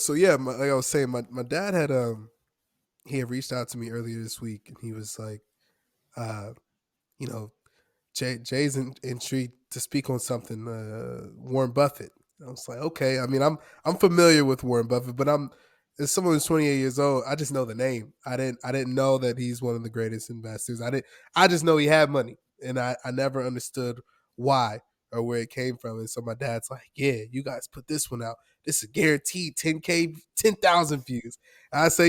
So yeah, like I was saying, my dad had he had reached out to me earlier this week, and he was like, uh, you know, Jay's intrigued to speak on something. Warren Buffett. I was like, okay. I mean, I'm familiar with Warren Buffett, but I'm as someone who's 28 years old, I just know the name. I didn't know that he's one of the greatest investors. I just know he had money, and I never understood why or where it came from. And so my dad's like, yeah, you guys put this one out. This is guaranteed 10K, 10,000 views. And I say,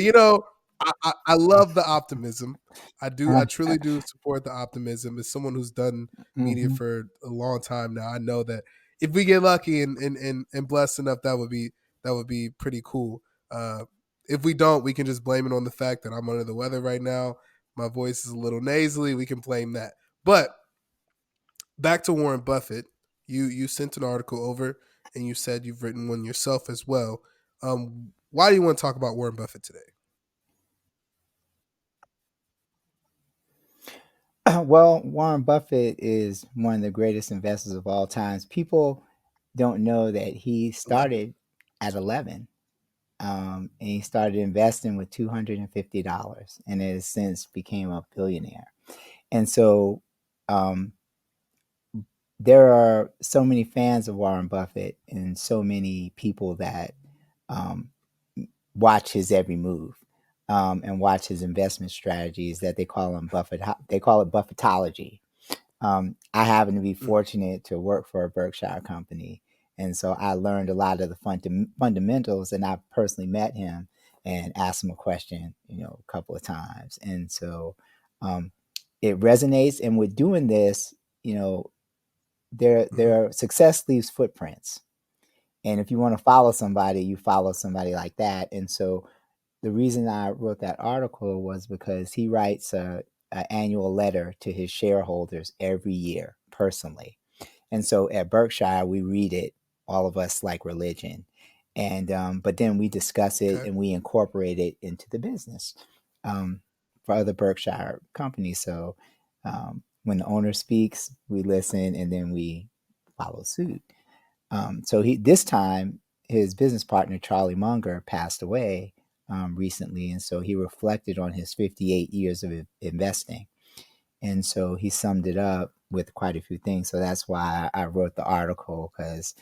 I love the optimism. I do. I truly do support the optimism. As someone who's done media Mm-hmm. for a long time now, I know that if we get lucky and blessed enough, that would be pretty cool. Uh, if we don't, we can just blame it on the fact that I'm under the weather right now. My voice is a little nasally. We can blame that. But back to Warren Buffett. You sent an article over, and you said you've written one yourself as well. Why do you want to talk about Warren Buffett today? Well, Warren Buffett is one of the greatest investors of all times. People don't know that he 11. started at 11. And he started investing with $250 and has since became a billionaire. And so um, there are so many fans of Warren Buffett and so many people that um, watch his every move and watch his investment strategies that they call him Buffett. They call it Buffettology. I happen to be Mm, fortunate to work for a Berkshire company. And so I learned a lot of the fundamentals, and I personally met him and asked him a question, a couple of times. And so um, it resonates. And with doing this, you know, mhm. their success leaves footprints. And if you want to follow somebody, you follow somebody like that. And so the reason I wrote that article was because he writes a annual letter to his shareholders every year personally. And so at Berkshire, we read it, all of us like religion. And but then we discuss it Okay. and we incorporate it into the business um, for other Berkshire companies. So when the owner speaks, we listen and then we follow suit. So he this time his business partner Charlie Munger passed away recently, and so he reflected on his 58 years of investing, and so he summed it up with quite a few things. So that's why I wrote the article, because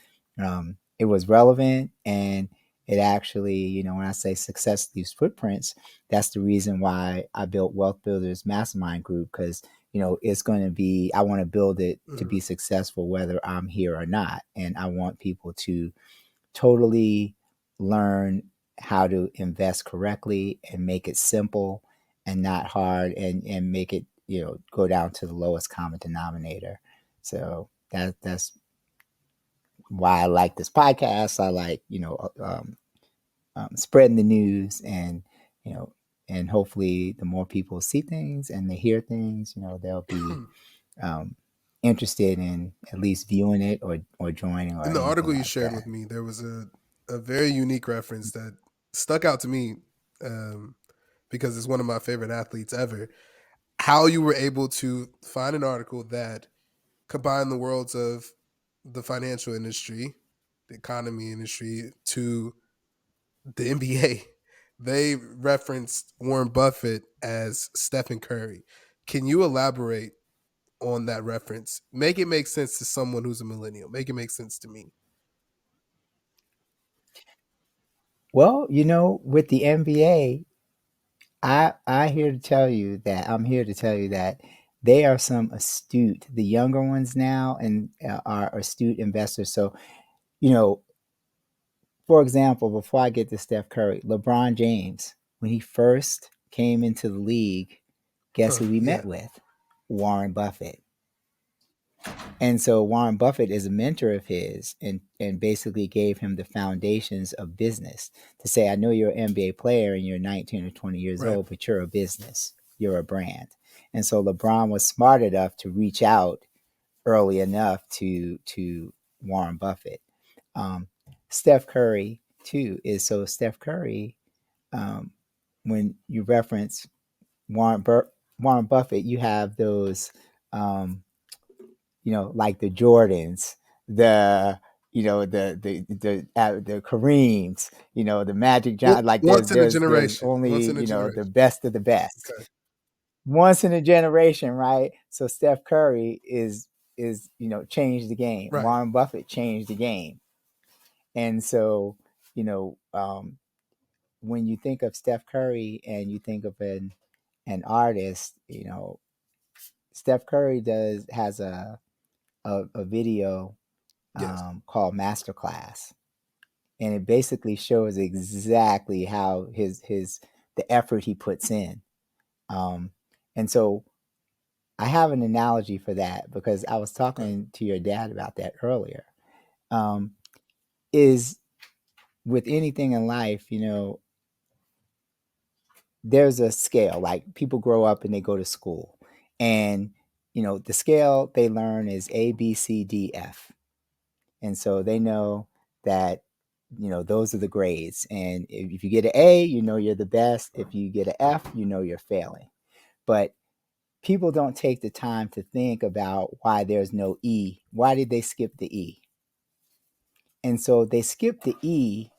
it was relevant, and it actually, when I say success leaves footprints, that's the reason why I built Wealth Builders Mastermind Group, because it's going to be, I want to build it to Mhm. be successful whether I'm here or not, and I want people to totally learn how to invest correctly and make it simple and not hard, and make it go down to the lowest common denominator. So that's why I like this podcast. I like spreading the news, and you know and hopefully the more people see things and they hear things, they'll be um, interested in at least viewing it or joining or In the anything article you like shared that. with me, there was a very unique reference that stuck out to me, um, because it's one of my favorite athletes ever. How you were able to find an article that combined the worlds of the financial industry, the economy industry, to the NBA. They referenced Warren Buffett as Stephen Curry. Can you elaborate on that reference? Make it make sense to someone who's a millennial. Make it make sense to me. Well, with the NBA, I'm here to tell you that they are some astute, the younger ones now, and are astute investors. So, you know, for example, before I get to Steph Curry, LeBron James, when he first came into the league, guess who we Yeah. met with? Warren Buffett. And so Warren Buffett is a mentor of his, and basically gave him the foundations of business to say, I know you're an NBA player and you're 19 or 20 years Right. old, but you're a business, you're a brand. And so LeBron was smart enough to reach out early enough to Warren Buffett. Um, Steph Curry too is so Steph Curry. Um, when you reference Warren Buffett, you have those um, like the Jordans, the the Kareems, the Magic John. Like Once in a there's generation. Once only in a the generation. best of the best, Okay. once in a generation, right? So Steph Curry is changed the game. Right. Warren Buffett changed the game, and so you know when you think of Steph Curry and you think of an artist, Steph Curry does has a video Yes. called Masterclass, and it basically shows exactly how his the effort he puts in. Um, and so I have an analogy for that because I was Okay. talking to your dad about that earlier. Um, is with anything in life, there's a scale. Like people grow up and they go to school, and the scale they learn is A, B, C, D, F, and so they know that those are the grades. And if you get an A, you're the best. If you get an F, you're failing. But people don't take the time to think about why there's no E. Why did they skip the E? And so they skip the E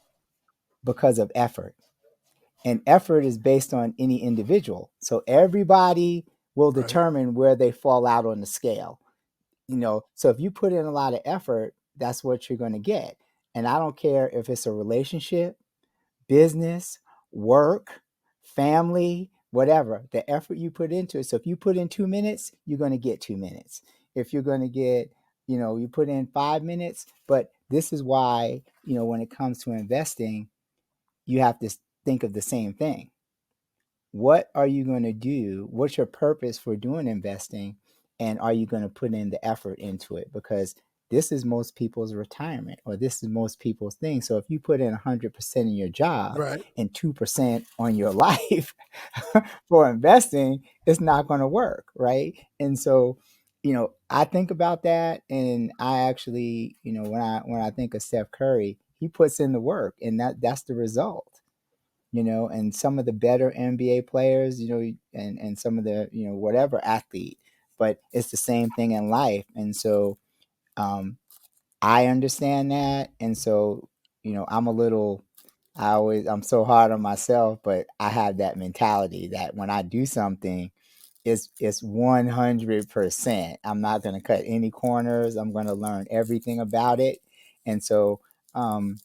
because of effort. And effort is based on any individual. So everybody will Right. determine where they fall out on the scale. So if you put in a lot of effort, that's what you're going to get. And I don't care if it's a relationship, business, work, family, whatever, the effort you put into it. So if you put in 2 minutes, you're going to get 2 minutes. If you're going to get, you put in 5 minutes. But this is why, when it comes to investing, you have to think of the same thing. What are you going to do? What's your purpose for doing investing? And are you going to put in the effort into it? Because this is most people's retirement, or this is most people's thing. So if you put in 100% in your job Right. and 2% on your life for investing, it's not going to work. Right. And so, I think about that, and I actually, when I think of Steph Curry, he puts in the work, and that's the result. And some of the better NBA players, and some of the, whatever athlete, but it's the same thing in life. And so, um, I understand that. And so, I'm so hard on myself, but I have that mentality that when I do something, it's 100%. I'm not going to cut any corners. I'm going to learn everything about it. And so, um,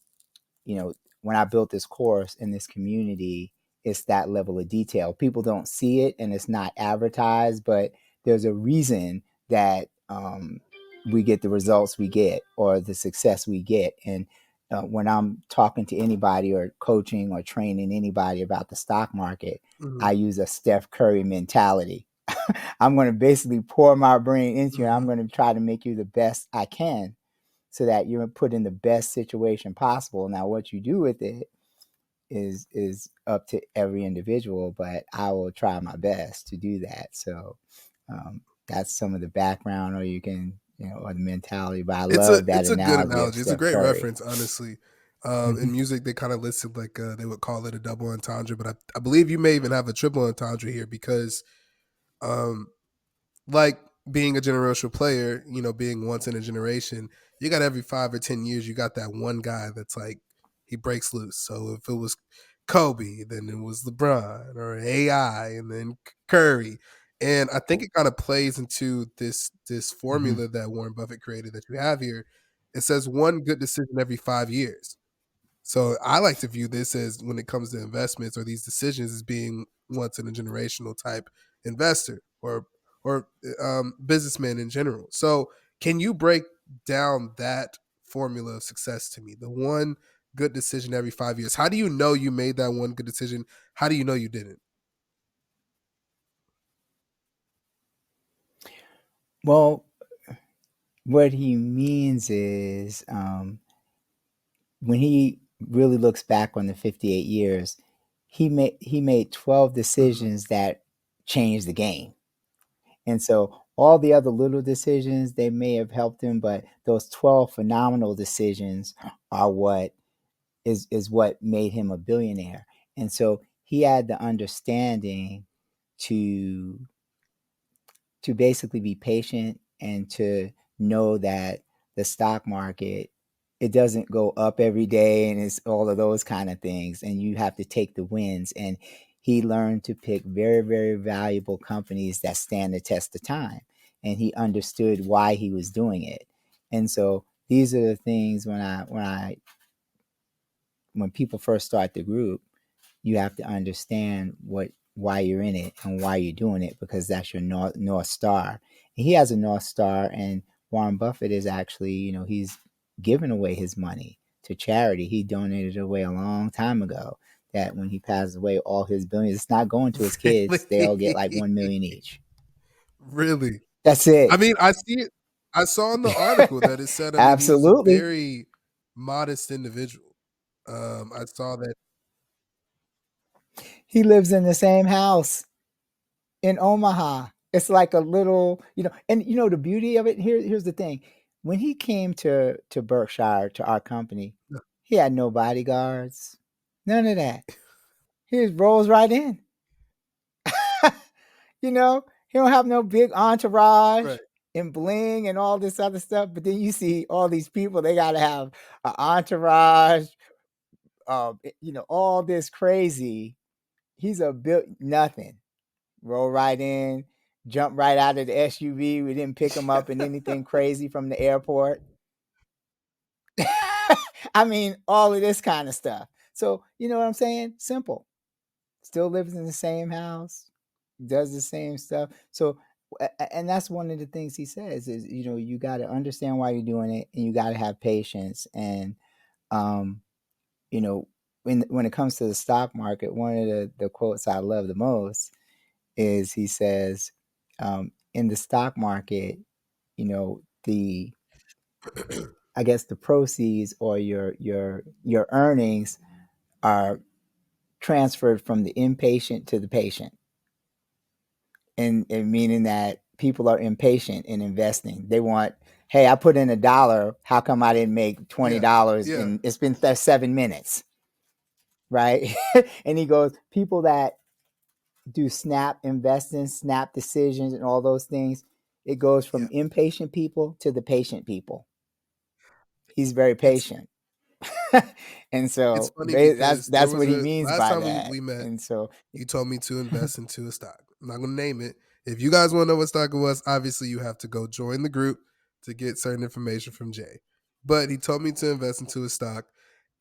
you know, when I built this course in this community, it's that level of detail. People don't see it and it's not advertised, but there's a reason that we get the results we get or the success we get. And when I'm talking to anybody or coaching or training anybody about the stock market, I Hmm. use a Steph Curry mentality. I'm going to basically pour my brain into you. I'm Hmm. going to try to make you the best I can so that you're put in the best situation possible. Now, what you do with it is up to every individual, but I will try my best to do that. So that's some of the background, or you can, or the mentality. But I love that It's a good analogy of analogy. It's a Steph great Curry. reference, honestly. In music, they kind of listed like they would call it a double entendre, but I believe you may even have a triple entendre here because um, like being a generational player, being once in a generation, you got every 5 or 10 years, you got that one guy that's like he breaks loose. So if it was Kobe, then it was LeBron or AI, and then Curry. And I think it kind of plays into this Mhm. formula that Warren Buffett created that you have here. It says one good decision every 5 years. So I like to view this as when it comes to investments or these decisions as being once in a generational type investor or businessman in general. So can you break down that formula of success to me? The one good decision every 5 years. How do you know you made that one good decision? How do you know you didn't? Well, what he means is when he really looks back on the 58 years, he made 12 Mhm. decisions that changed the game. And so all the other little decisions, they may have helped him, but those 12 phenomenal decisions are what is what made him a billionaire. And so he had the understanding to basically be patient and to know that the stock market it doesn't go up every day, and it's all of those kind of things, and you have to take the wins. And he learned to pick very, very valuable companies that stand the test of time, and he understood why he was doing it. And so these are the things when people first start the group, you have to understand why you're in it and why you're doing it, because that's your north star. And he has a north star, and Warren Buffett is actually, he's given away his money to charity. He donated it away a long time ago. That when he passes away, all his billions, it's not going to his kids. They all get like 1 million each. Really? That's I it. mean, I see it. I saw in the article that it said, I mean, he was a Absolutely. very modest individual. I saw that. He lives in the same house in Omaha. It's like a little, and the beauty of it. Here's the thing: when he came to Berkshire, to our company, he had no bodyguards, none of that. He just rolls right in. He don't have no big entourage Right. and bling and all this other stuff. But then you see all these people; they got to have an entourage, all this crazy. He's a built nothing. Roll right in, jump right out of the SUV. We didn't pick him up in anything crazy from the airport. I mean, all of this kind of stuff. So, you know what I'm saying? Simple. Still lives in the same house, does the same stuff. So, and that's one of the things he says is, you got to understand why you're doing it, and you got to have patience. And, um, you know, when it comes to the stock market, one of the quotes I love the most is he says, in the stock market, the I guess the proceeds or your earnings are transferred from the impatient to the patient, and meaning that people are impatient in investing. They want, hey, I put in $1. How come I didn't make Yeah. $20? Yeah. And it's been 7 minutes, right? And he goes, people that do snap investing, snap decisions, and all those things. It goes Yeah. from impatient people to the patient people. He's very It's patient. And it's so funny that's because there was what he a means last by time that. we met, And so you told me to invest into a stock. I'm not gonna name it. If you guys want to know what stock it was, obviously you have to go join the group to get certain information from Jay. But he told me to invest into a stock,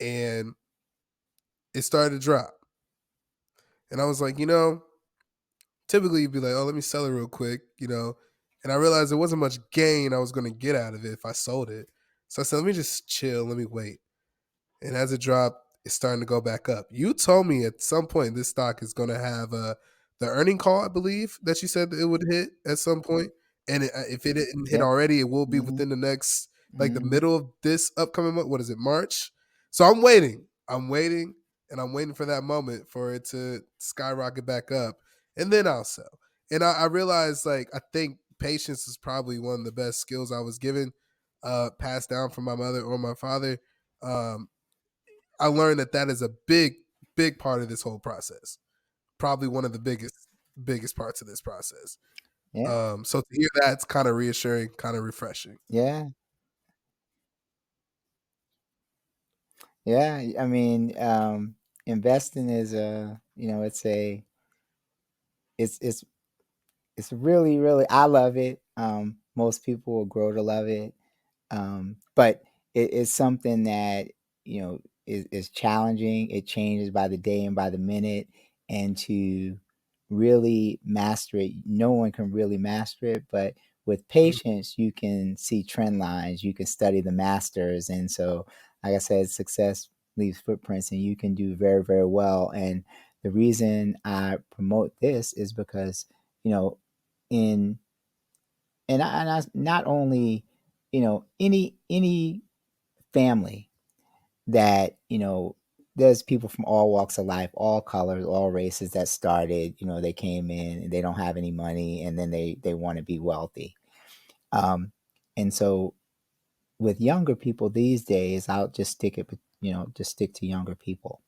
and it started to drop. And I was like, typically you'd be like, oh, let me sell it real quick, And I realized there wasn't much gain I was going to get out of it if I sold it. So I said, let me just chill, let me wait. And as it dropped, it's starting to go back up. You told me at some point this stock is going to have the earning call, I believe, that you said that it would hit at some point. And if it didn't hit yep. already, it will be Mm-hmm. within the next, like the Mm-hmm. middle of this upcoming month. What is it, March? So I'm waiting. I'm waiting, and I'm waiting for that moment for it to skyrocket back up, and then I'll sell. And I realized, like, I think patience is probably one of the best skills I was given, passed down from my mother or my father. Um, I learned that is a big, big part of this whole process. Probably one of the biggest parts of this process. Yeah. So to hear that's kind of reassuring, kind of refreshing. Yeah. Yeah. I mean, investing is it's it's really, really, I love it. Most people will grow to love it. But it is something that is challenging. It changes by the day and by the minute, and to really master it, no one can really master it. But with Mhm. patience, you can see trend lines. You can study the masters, and so, like I said, success leaves footprints, and you can do very, very well. And the reason I promote this is because in and I not only any family that there's people from all walks of life, all colors, all races that started. They came in and they don't have any money, and then they want to be wealthy. Um, and so with younger people these days, I'll just just stick to younger people.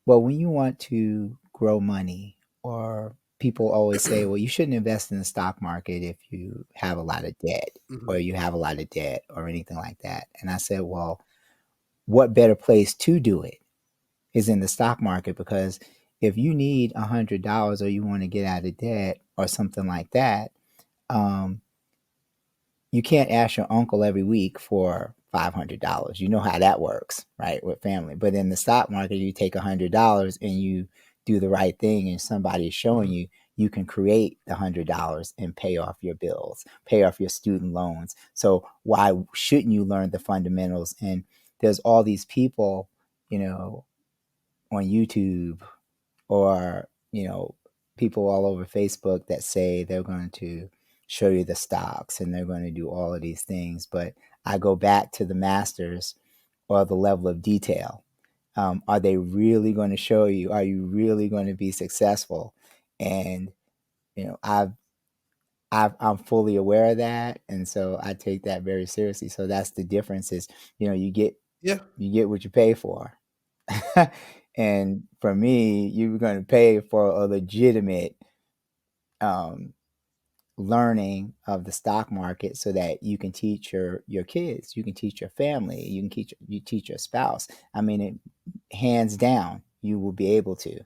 Well, when you want to grow money, or people always say, well, you shouldn't invest in the stock market if you have a lot of debt, or Mhm. you have a lot of debt, or anything like that. And I said, well, what better place to do it is in the stock market, because if you need $100 or you want to get out of debt or something like that, um, you can't ask your uncle every week for $500. You know how that works, right, with family. But in the stock market, you take $100 and you do the right thing, and somebody is showing Mhm. you you can create the $100 and pay off your bills, pay off your student loans. So why shouldn't you learn the fundamentals? And there's all these people, you know, on YouTube, or people all over Facebook that say they're going to show you the stocks and they're going to do all of these things. But I go back to the masters, or the level of detail. Are they really going to show you? Are you really going to be successful? And I'm fully aware of that, and so I take that very seriously. So that's the difference. Is you get Yeah. what you pay for. And for me, you're going to pay for a legitimate um, learning of the stock market, so that you can teach your kids, you can teach your family, you teach your spouse. I mean, hands down, you will be able to,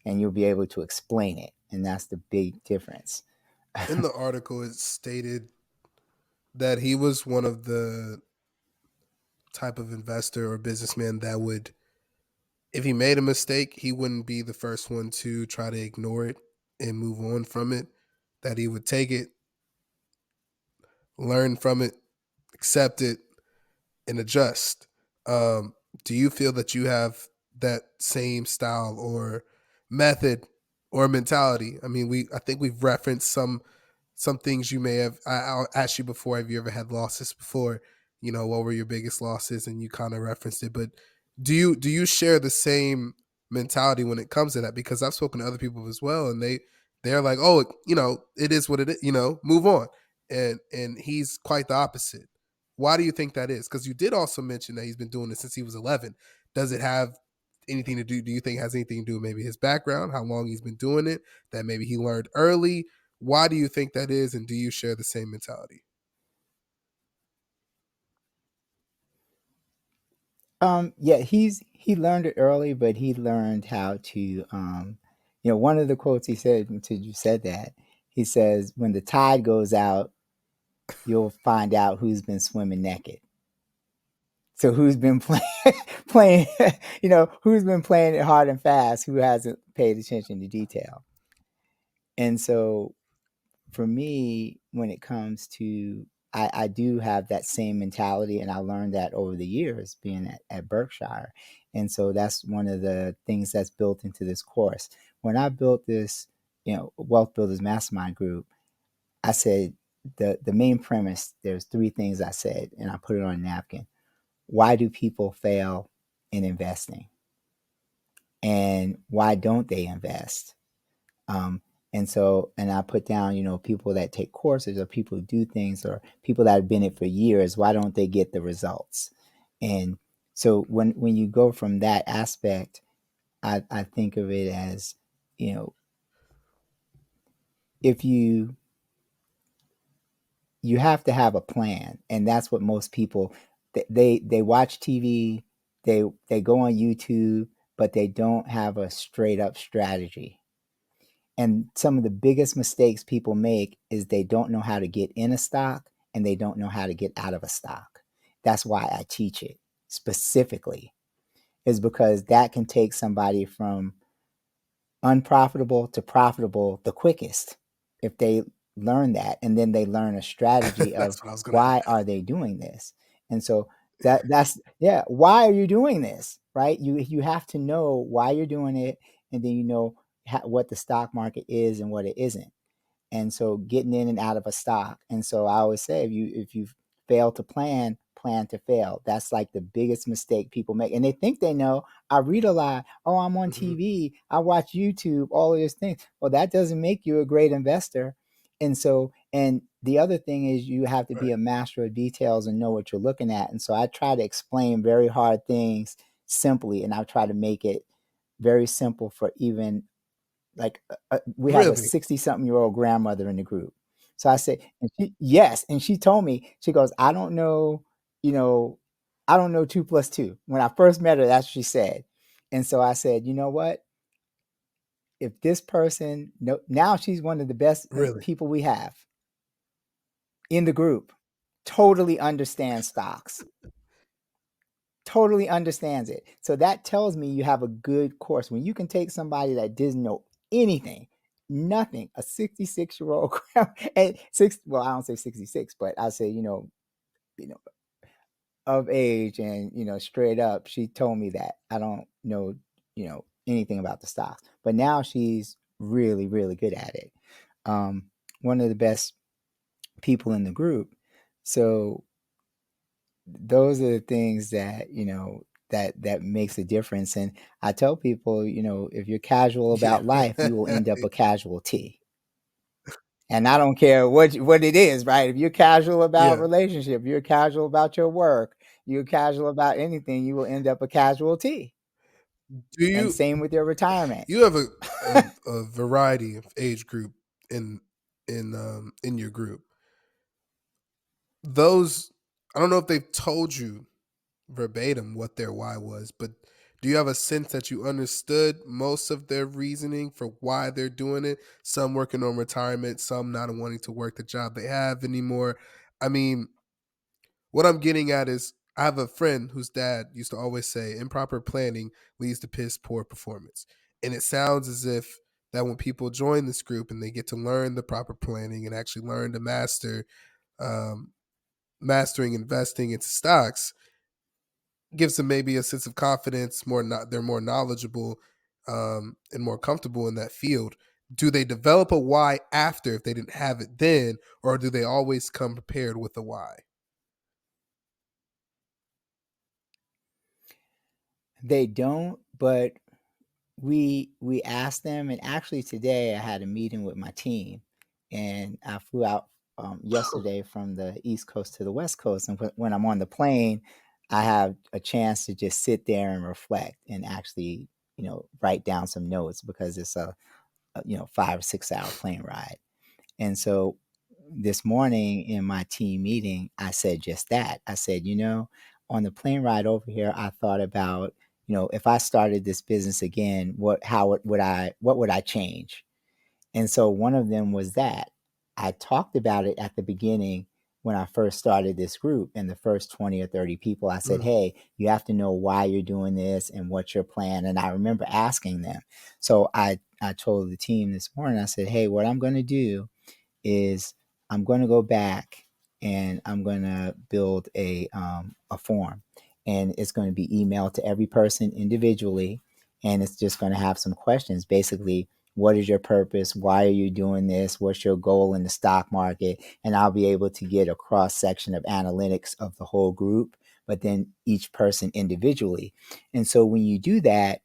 and you'll be able to explain it, and that's the big difference. In the article, it stated that he was one of the type of investor or businessman that would, if he made a mistake, he wouldn't be the first one to try to ignore it and move on from it. That he would take it, learn from it, accept it, and adjust. Um, do you feel that you have that same style or method or mentality? I mean, I think we've referenced some things you may have. I'll ask you before. Have you ever had losses before? What were your biggest losses? And you kind of referenced it, but do you share the same mentality when it comes to that? Because I've spoken to other people as well, and they're like, oh, it is what it is. Move on. And he's quite the opposite. Why do you think that is? Because you did also mention that he's been doing this since he was 11. Does it have anything to do? Do you think it has anything to do with maybe his background, how long he's been doing it, that maybe he learned early? Why do you think that is, and do you share the same mentality? Yeah, he learned it early, but he learned how to. One of the quotes he said, until you said that, he says, "When the tide goes out, you'll find out who's been swimming naked." So who's been playing, who's been playing it hard and fast, who hasn't paid attention to detail. And so for me, when it comes to, I do have that same mentality, and I learned that over the years being at Berkshire. And so that's one of the things that's built into this course. When I built this, Wealth Builders Mastermind group, I said the main premise, there's three things I said, and I put it on a napkin. Why do people fail in investing? And why don't they invest? Um, and I put down, people that take courses, or people who do things, or people that have been in it for years. Why don't they get the results? And so when you go from that aspect, I think of it as, you know, if you have to have a plan, and that's what most people, they watch TV, they go on YouTube, but they don't have a straight up strategy. And some of the biggest mistakes people make is they don't know how to get in a stock, and they don't know how to get out of a stock. That's why I teach it specifically, is because that can take somebody from unprofitable to profitable the quickest if they learn that, and then they learn a strategy of That's what I was going to why ask. are they doing this. And so that's, yeah, why are you doing this, right? You have to know why you're doing it, and then what the stock market is and what it isn't. And so getting in and out of a stock. And so I always say, if you fail to plan to fail. That's like the biggest mistake people make. And they think they know. I read a lot. Oh, I'm on Hmm. TV. I watch YouTube, all of these things. Well, that doesn't make you a great investor. And the other thing is, you have to be Right. a master of details and know what you're looking at. And so I try to explain very hard things simply, and I try to make it very simple for even, like, we have a Really? 60 something year old grandmother in the group. So I said, and yes, and she told me, she goes, I don't know, you know I don't know 2 plus 2. When I first met her, that's what she said. And so I said, you know what? If this person, no, now she's one of the best Really? people we have in the group, totally understands stocks, totally understands it. So that tells me you have a good course. When you can take somebody that doesn't know anything, nothing, a 66-year-old, and well, I don't say 66, but I say, you know, of age and, straight up, she told me that I don't know, anything about the stocks, but now she's really, really good at it. One of the best people in the group. So those are the things that, that makes a difference. And I tell people, if you're casual Yeah. about life, you will end up a casualty. And I don't care what it is, right? If you're casual about Yeah. relationship, you're casual about your work, you're casual about anything, you will end up a casualty. Do And you same with your retirement. you have a variety of age group in in your group. Those I don't know if they've told you verbatim what their why was, but do you have a sense that you understood most of their reasoning for why they're doing it? Some working on retirement, some not wanting to work the job they have anymore. I mean, what I'm getting at is I have a friend whose dad used to always say improper planning leads to piss poor performance. And it sounds as if that when people join this group and they get to learn the proper planning and actually learn to um, mastering investing into stocks, gives them maybe a sense of confidence. More not, they're more knowledgeable and more comfortable in that field. Do they develop a why after if they didn't have it then, or do they always come prepared with a why? They don't, but we asked them. And actually today I had a meeting with my team, and I flew out yesterday from the East Coast to the West Coast. And when I'm on the plane, I have a chance to just sit there and reflect and actually, write down some notes, because it's a 5 or 6 hour plane ride. And so this morning in my team meeting, I said just that. I said, on the plane ride over here, I thought about, if I started this business again, what would I change? And so one of them was that I talked about it at the beginning when I first started this group, and the first 20 or 30 people. I said, Mm, hey, you have to know why you're doing this and what's your plan. And I remember asking them. So I told the team this morning, I said, hey, what I'm going to do is I'm going to go back and I'm going to build a form, and it's going to be emailed to every person individually, and it's just going to have some questions. Basically, what is your purpose? Why are you doing this? What's your goal in the stock market? And I'll be able to get a cross section of analytics of the whole group, but then each person individually. And so when you do that,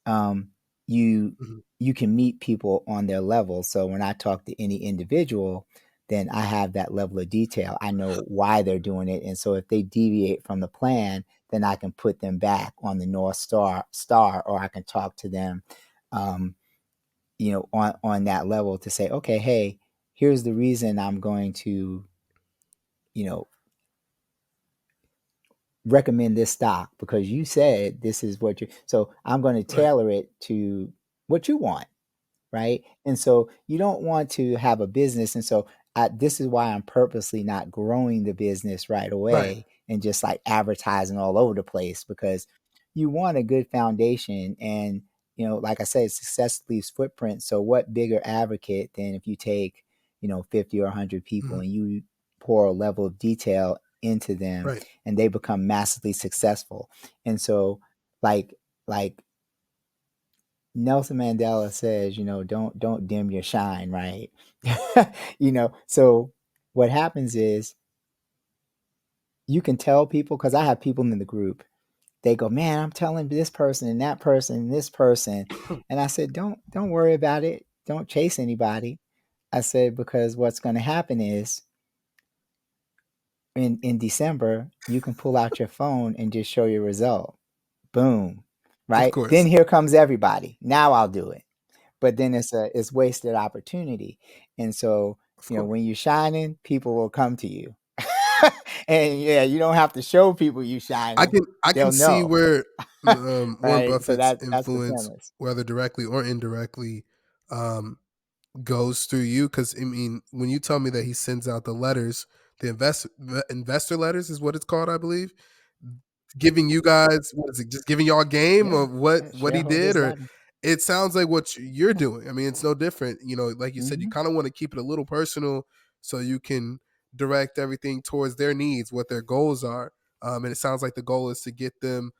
um, you mhm. you can meet people on their level. So when I talk to any individual, then I have that level of detail. I know why they're doing it, and so if they deviate from the plan, then I can put them back on the North Star, or I can talk to them, um, on that level to say, okay, hey, here's the reason I'm going to, you know, recommend this stock, because you said this is what you. So I'm going to Right. tailor it to what you want, right? And so you don't want to have a business. And so this is why I'm purposely not growing the business right Right. away and just like advertising all over the place, because you want a good foundation. And, like I said, success leaves footprints. So what bigger advocate than if you take, 50 or 100 people Mhm. and you pour a level of detail into them, Right. and they become massively successful. And so like, like Nelson Mandela says, don't dim your shine, right? So what happens is you can tell people, because I have people in the group, they go, man, I'm telling this person and that person and this person. And I said, don't worry about it. Don't chase anybody. I said, because what's going to happen is in December, you can pull out your phone and just show your result. Boom. Of Right. Then course. here comes everybody. Now I'll do it. But then it's wasted opportunity. And so, Of course. when you're shining, people will come to you. And yeah, you don't have to show people you shining. I can They'll see know. where Warren Right. So Buffett's that's the influence, premise. whether directly or indirectly, um, goes through you. Because I mean, when you tell me that he sends out the letters, the investor letters is what it's called, I believe, giving you guys, what is it? Just giving y'all a game Yeah. of what he did, Shareholders or letter. it sounds like what you're doing. I mean, it's no different. You know, like you said, you Hmm. kind of want to keep it a little personal so you can direct everything towards their needs, what their goals are. And it sounds like the goal is to get them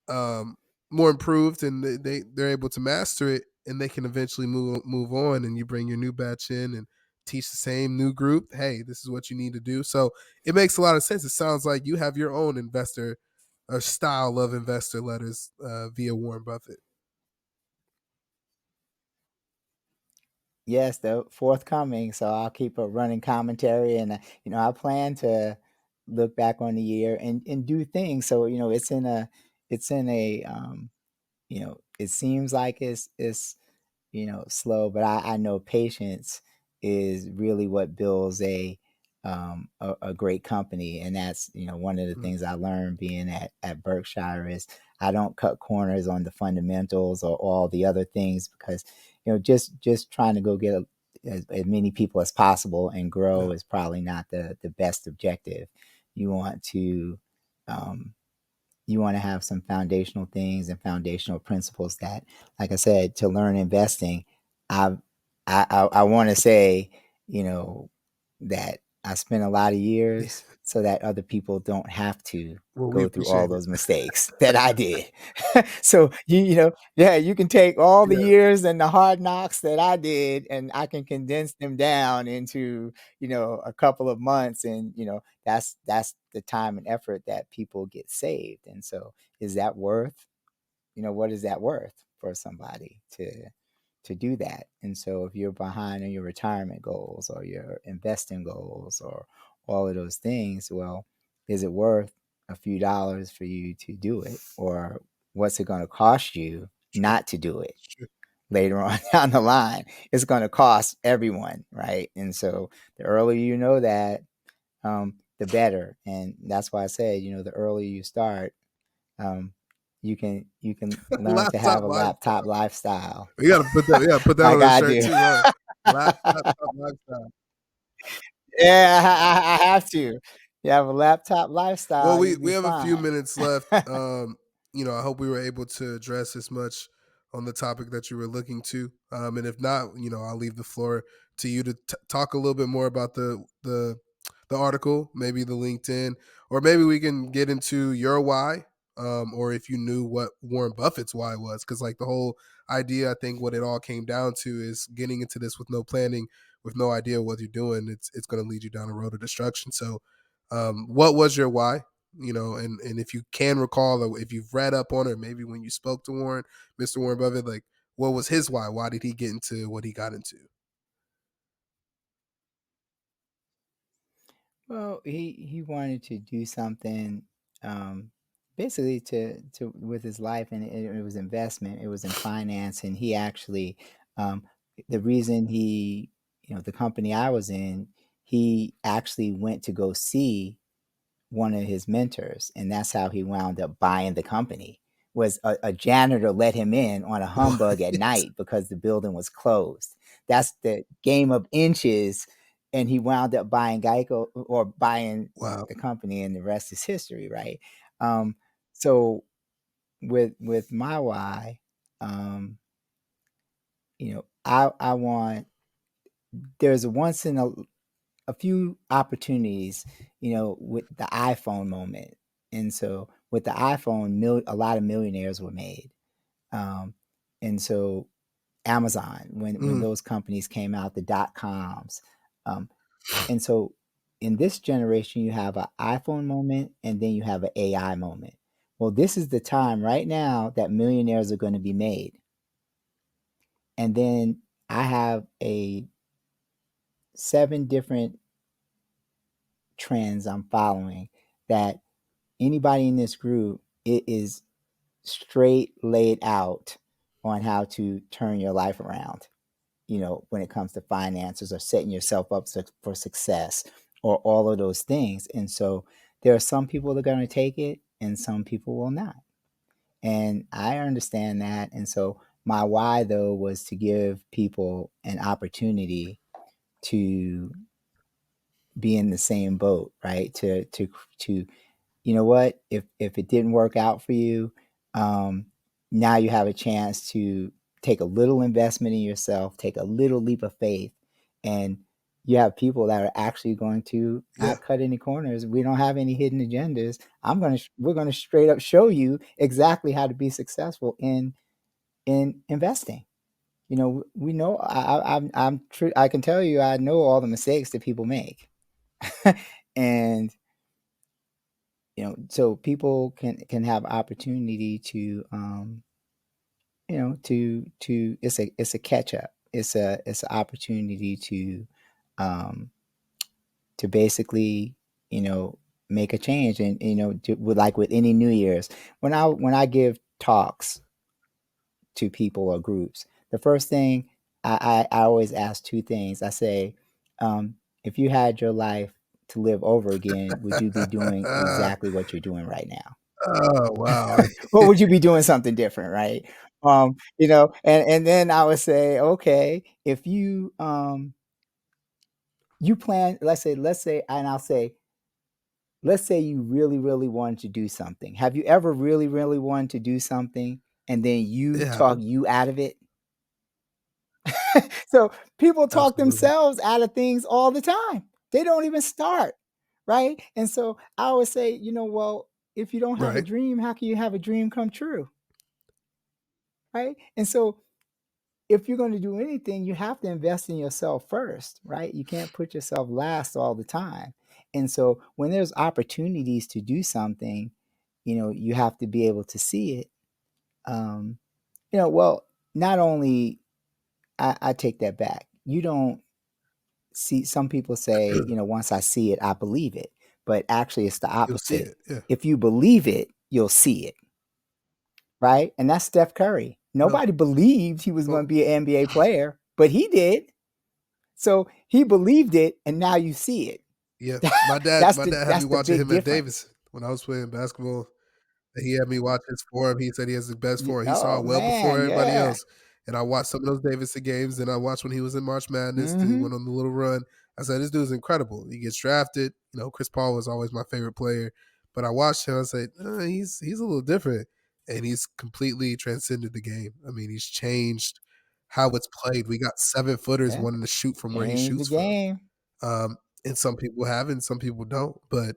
um, more improved, and they're able to master it, and they can eventually move on. And you bring your new batch in and teach the same new group. Hey, this is what you need to do. So it makes a lot of sense. It sounds like you have your own investor or style of investor letters via Warren Buffett. Yes, the forthcoming. So I'll keep a running commentary, and I plan to look back on the year and do things. So it's in a it seems like it's slow, but I know patience is really what builds a great company. And that's, one of the Mm, things I learned being at Berkshire is I don't cut corners on the fundamentals or all the other things, because, just trying to go get as many people as possible and grow yeah, is probably not the best objective. You want to, um, you want to have some foundational things and foundational principles that, like I said, to learn investing, I I want to say, you know, that I spent a lot of yeah. years so that other people don't have to Well, we go through all appreciate it. those mistakes that I did. So yeah, you can take all the Yeah, years and the hard knocks that I did, and I can condense them down into, a couple of months, and that's the time and effort that people get saved. And so, is that worth, what is that worth for somebody to do that? And so, if you're behind on your retirement goals or your investing goals or all of those things, well, is it worth a few dollars for you to do it, or what's it going to cost you sure, not to do it sure. later on down the line? It's going to cost everyone, right? And so, the earlier you know that, the better. And that's why I said, the earlier you start, um, you can learn to have Laptop a laptop lifestyle. lifestyle, We gotta put that. We gotta put that like on a I shirt do. too, huh? Laptop lifestyle. Yeah, I have to. You have a laptop Well, lifestyle, we you'll we be have a few fine. minutes left. You know, I hope we were able to address as much on the topic that you were looking to. And if not, you know, I'll leave the floor to you to talk a little bit more about the article, maybe the LinkedIn, or maybe we can get into your why, or if you knew what Warren Buffett's why was, because like the whole idea, I think what it all came down to is getting into this with no planning, with no idea what you're doing. It's going to lead you down a road of destruction. So, what was your why? You know, and if you can recall, or if you've read up on it, maybe when you spoke to Mr. Warren Buffett, like what was his why? Why did he get into what he got into? Well, he wanted to do something, um, basically to with his life, and it was investment. It was in finance, and he actually, um, the reason the company I was in, he actually went to go see one of his mentors, and that's how he wound up buying the company. Was a janitor let him in on a humbug at Yes. night because the building was closed. That's the game of inches, and he wound up buying Geico, or buying Wow. the company, and the rest is history, right? Um, so with my why, I want, there's a once in a few opportunities, with the iPhone moment. And so with the iPhone, a lot of millionaires were made. Um, and so Amazon, when Mm, those companies came out, the dot coms. Um, and so in this generation, you have an iPhone moment, and then you have an AI moment. Well, this is the time right now that millionaires are going to be made. And then I have a 7 different trends I'm following that anybody in this group, it is straight laid out on how to turn your life around, when it comes to finances or setting yourself up for success, or all of those things. And so there are some people that are going to take it and some people will not. And I understand that. And so my why, though, was to give people an opportunity to be in the same boat, right? To you know what, if it didn't work out for you, now you have a chance to take a little investment in yourself, take a little leap of faith, and you have people that are actually going to Yeah. not cut any corners. We don't have any hidden agendas. We're going to straight up show you exactly how to be successful in investing. You know, we know I'm true. I can tell you, I know all the mistakes that people make, and you know, so people can have opportunity to you know, to it's a catch up. It's an opportunity um to basically, you know, make a change. And you know, like with any New Year's, when I give talks to people or groups, the first thing I always ask two things. I say, if you had your life to live over again, would you be doing exactly what you're doing right now? Oh, wow. Or would you be doing something different, right? You know, and then I would say, okay, if you plan, let's say, and I'll say, let's say you really, really wanted to do something. Have you ever really, really wanted to do something and then you It talk happened. you out of it? So people talk Absolutely. themselves out of things all the time. They don't even start, right? And so I would say, you know, well, if you don't have a Right. dream, how can you have a dream come true? Right. And so if you're going to do anything, you have to invest in yourself first, right? You can't put yourself last all the time. And so when there's opportunities to do something, you know, you have to be able to see it. Um, you know, well, not only I take that back. You don't see, some people say, you know, once I see it, I believe it. But actually it's the You'll see opposite. it. Yeah. If you believe it, you'll see it. Right. And that's Steph Curry. No. Nobody believed he was going Well, to be an NBA player, but he did. So he believed it, and now you see it. yeah. My dad that's my the dad had me that's the watching big him at difference. Davis when I was playing basketball. He had me watch his form. He said he has the best form. He saw Oh it well before man, everybody yeah. else. And I watched some of those Davidson games, and I watched when he was in March Madness. He Mm-hmm. went on the little run. I said, "This dude's incredible." He gets drafted. You know, Chris Paul was always my favorite player, but I watched him. I said, "He's a little different," and he's completely transcended the game. I mean, he's changed how it's played. We got 7 footers Yeah. wanting to shoot from where he Changed the shoots from. game. And some people have and some people don't. But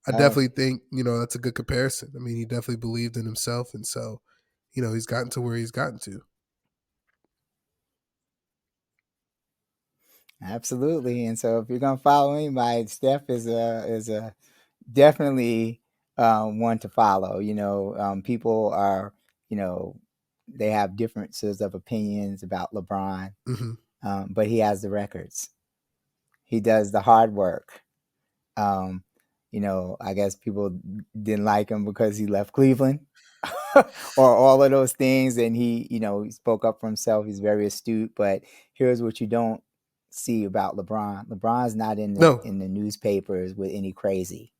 I Uh, definitely think, that's a good comparison. I mean, he definitely believed in himself. And so, he's gotten to where he's gotten to. Absolutely. And so if you're gonna follow anybody, Steph is a definitely one to follow. You know, people are, you know, they have differences of opinions about LeBron, Hmm. but he has the records. He does the hard work. Um, you know, I guess people didn't like him because he left Cleveland or all of those things. And he, you know, he spoke up for himself. He's very astute. But here's what you don't see about LeBron. LeBron's not in the No. newspapers with any crazy,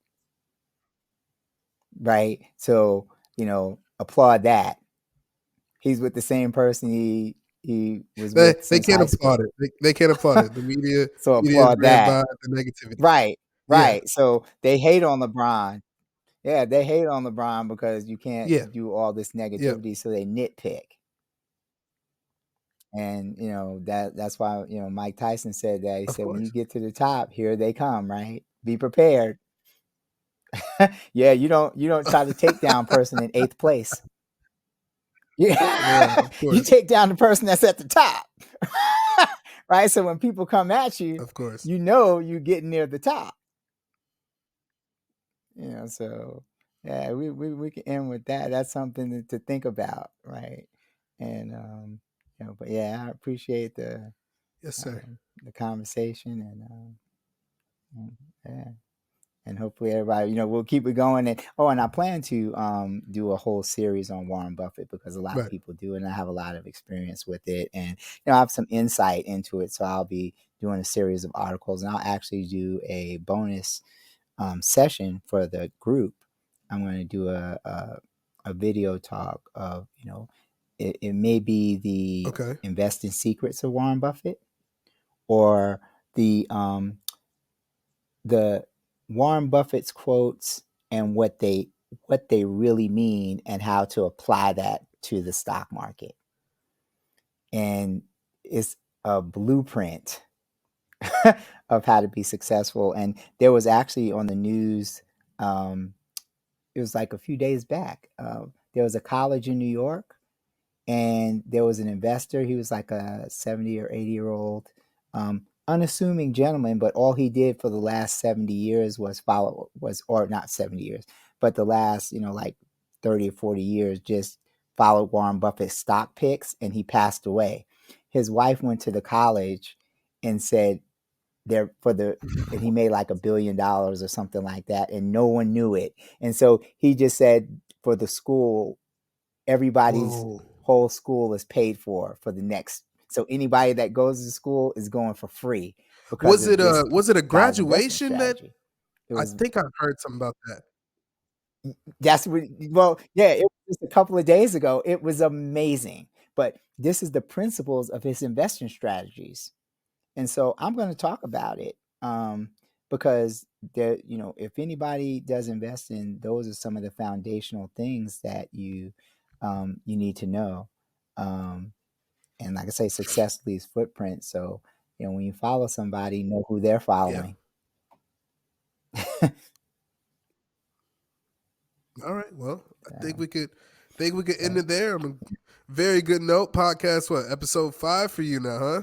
right? So, you know, applaud that. He's with the same person he was They with they since can't high applaud school. it. They can't applaud it. The media is So applaud ran that. by the negativity. Right, Yeah. right. So they hate on LeBron. Yeah, they hate on LeBron because you Yeah. can't do all this Yeah. negativity, so they nitpick. And you know that's why, you know, Mike Tyson said that. He Of said, when you course. get to the top, here they come, right? Be prepared. Yeah, you don't try to take down person in eighth place. Yeah. Yeah, Of you course. take down the person that's at the top. Right? So when people come at you, Of course. you know you're getting near the top. You know, so yeah, we can end with that. That's something to think about, right? And you know, but yeah, I appreciate Yes, sir. the conversation, and yeah, And hopefully everybody, we'll keep it going. And I plan to do a whole series on Warren Buffett because a lot of Right. people do, and I have a lot of experience with it, and I have some insight into it. So I'll be doing a series of articles, and I'll actually do a bonus session for the group. I'm going to do a video talk of it may be the Okay. investing secrets of Warren Buffett, or the Warren Buffett's quotes and what they really mean, and how to apply that to the stock market. And it's a blueprint of how to be successful. And there was actually on the news, it was like a few days back, there was a college in New York, and there was an investor. He was like a 70 or 80-year-old, unassuming gentleman, but all he did for the last 70 years was or not 70 years, but the last, like 30 or 40 years, just followed Warren Buffett's stock picks, and he passed away. His wife went to the college and said, and he made like $1 billion or something like that, and no one knew it. And so he just said, for the school, everybody's Whoa. whole school is paid for the next. So anybody that goes to school is going for free because Was of it this a guy's investment graduation that strategy. It I was think I've heard something about that. That's what, well, yeah, it was just a couple of days ago. It was amazing. But this is the principles of his investment strategies. And so I'm going to talk about it, because there, if anybody does investing, those are some of the foundational things that you need to know. And like I say, success leaves footprints. So when you follow somebody, know who they're Yeah. following. All right. Well, I think So, we could end so it there. I'm a very good note. Podcast, what, episode 5 for you now, huh?